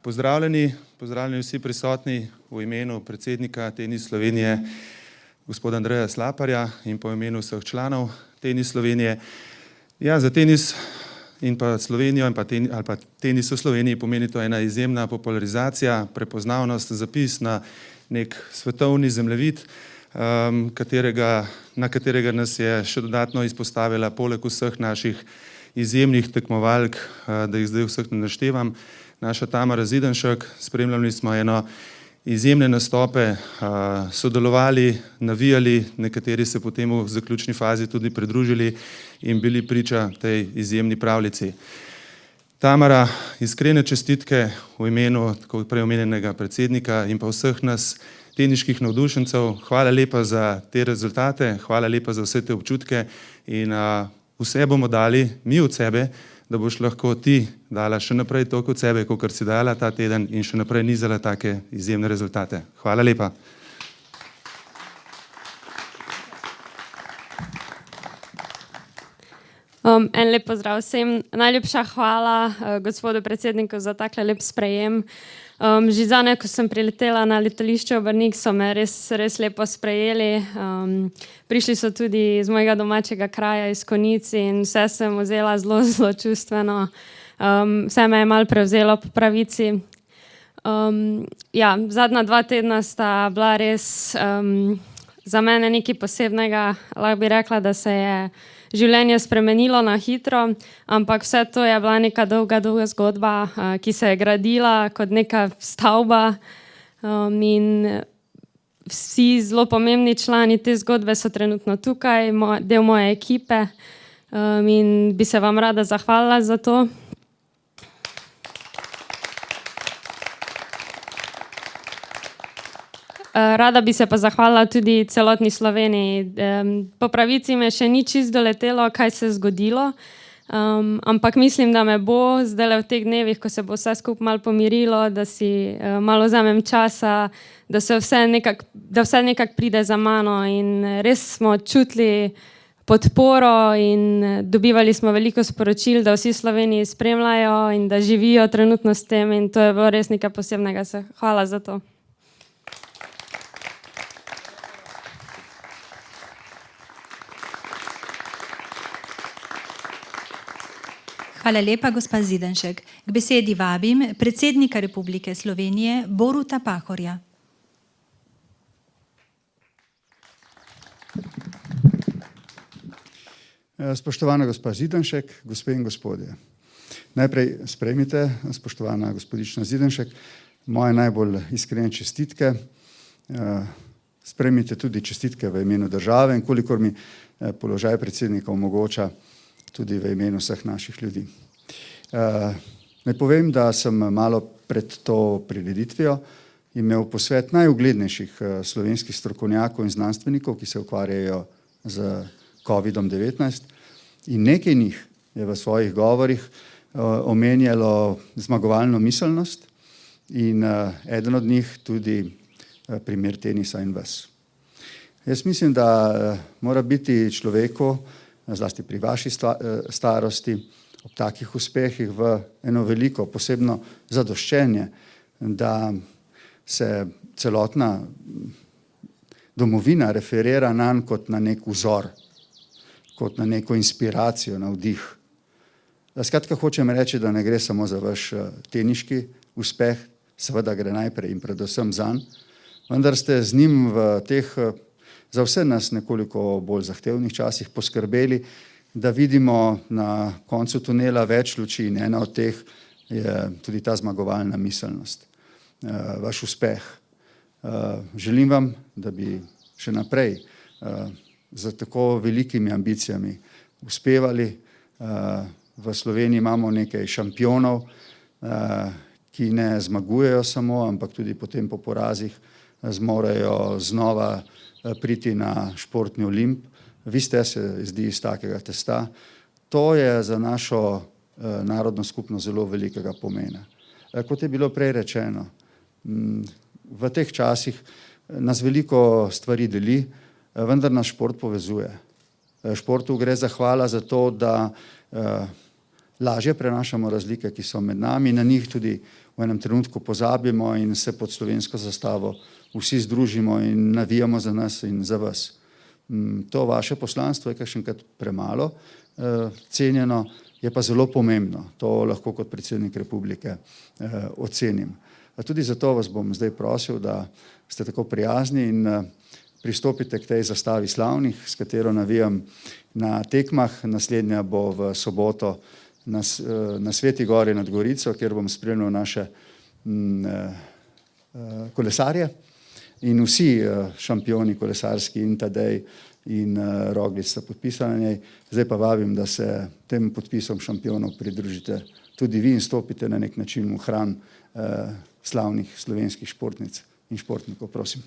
Pozdravljeni vsi prisotni v imenu predsednika Tenis Slovenije, gospoda Andreja Slaparja, in po imenu vseh članov Tenis Slovenije. Ja, za tenis in pa Slovenijo ali pa tenis v Sloveniji pomeni to ena izjemna popularizacija, prepoznavnost, zapis na nek svetovni zemljevid, na katerega nas je še dodatno izpostavila poleg vseh naših izjemnih tekmovalk, da jih zdaj vseh ne naštevam, naša Tamara Zidanšek. Spremljali smo izjemne nastope, sodelovali, navijali, nekateri se potem v zaključni fazi tudi pridružili in bili priča tej izjemni pravljici. Tamara, iskrene čestitke v imenu tako prej omenjenega predsednika in pa vseh nas teniških navdušencev. Hvala lepa za te rezultate, hvala lepa za vse te občutke in vse bomo dali mi od sebe, da boš lahko ti dala še naprej toliko od sebe, kot si dala ta teden in še naprej nizala take izjemne rezultate. Hvala lepa. En lep pozdrav vsem. Najlepša hvala gospodu predsedniku za takle lep sprejem. Že zadnje, ko sem priletela na letališče v Brnik, so me res lepo sprejeli. Prišli so tudi iz mojega domačega kraja, iz Konjic, in vse sem vzela zelo čustveno. Vse me je malo prevzelo po pravici. Ja, zadnja 2 tedna sta bila res za mene nekaj posebnega. Lahko bi rekla, da se je življenje spremenilo na hitro, ampak vse to je bila neka dolga zgodba, ki se je gradila kot neka stavba, in vsi zelo pomembni člani te zgodbe so trenutno tukaj, del moje ekipe, in bi se vam rada zahvalila za to. Rada bi se pa zahvalila tudi celotni Sloveniji. Po pravici me še ni čisto doletelo, kaj se je zgodilo, ampak mislim, da me bo zdajle v teh dnevih, ko se bo vse skupaj malo pomirilo, da si malo vzamem časa, da vse nekako pride za mano, in res smo čutili podporo in dobivali smo veliko sporočil, da vsi v Sloveniji spremljajo in da živijo trenutno s tem, in to je bilo res nekaj posebnega. Hvala za to. Hvala lepa, gospa Zidanšek. K besedi vabim predsednika Republike Slovenije, Boruta Pahorja. Spoštovana gospa Zidanšek, gospe in gospodje. Najprej sprejmite, spoštovana gospodična Zidanšek, moje najbolj iskrene čestitke. Sprejmite tudi čestitke v imenu države, in kolikor mi položaj predsednika omogoča, tudi v imenu vseh naših ljudi. Naj povem, da sem malo pred to prireditvijo imel posvet najuglednejših slovenskih strokovnjakov in znanstvenikov, ki se ukvarjajo z COVID-19, in nekaj njih je v svojih govorih omenjalo zmagovalno miselnost in eden od njih tudi primer tenisa in vas. Jaz mislim, da mora biti človeku, zlasti pri vaši starosti, ob takih uspehih v eno veliko posebno zadoščenje, da se celotna domovina referira nanj kot na nek vzor, kot na neko inspiracijo, navdih. Skratka, hočem reči, da ne gre samo za vaš teniški uspeh, seveda gre najprej in predvsem zanj, vendar ste z njim v teh za vse nas nekoliko bolj zahtevnih časih poskrbeli, da vidimo na koncu tunela več luči, in ena od teh je tudi ta zmagovalna miselnost, vaš uspeh. Želim vam, da bi še naprej z tako velikimi ambicijami uspevali. V Sloveniji imamo nekaj šampionov, ki ne zmagujejo samo, ampak tudi potem po porazih zmorejo znova priti na športni Olimp. Vi ste, se zdi, iz takega testa. To je za našo narodno skupnost zelo velikega pomena. Kot je bilo prej rečeno, v teh časih nas veliko stvari deli, vendar nas šport povezuje. Športu gre zahvala za to, da lažje prenašamo razlike, ki so med nami, na njih tudi v enem trenutku pozabimo in se pod slovensko zastavo vsi združimo in navijamo za nas in za vas. To vaše poslanstvo je kakšenkrat premalo cenjeno, je pa zelo pomembno. To lahko kot predsednik republike ocenim. Tudi zato vas bom zdaj prosil, da ste tako prijazni in pristopite k tej zastavi slavnih, s katero navijam na tekmah. Naslednja bo v soboto na Sveti gori nad Gorico, kjer bom spremljal naše kolesarje in vsi šampioni kolesarski in Tadej in Roglič sta podpisali na njej. Zdaj pa vabim, da se tem podpisom šampionov pridružite tudi vi in stopite na nek način v hram slavnih slovenskih športnic in športnikov. Prosim.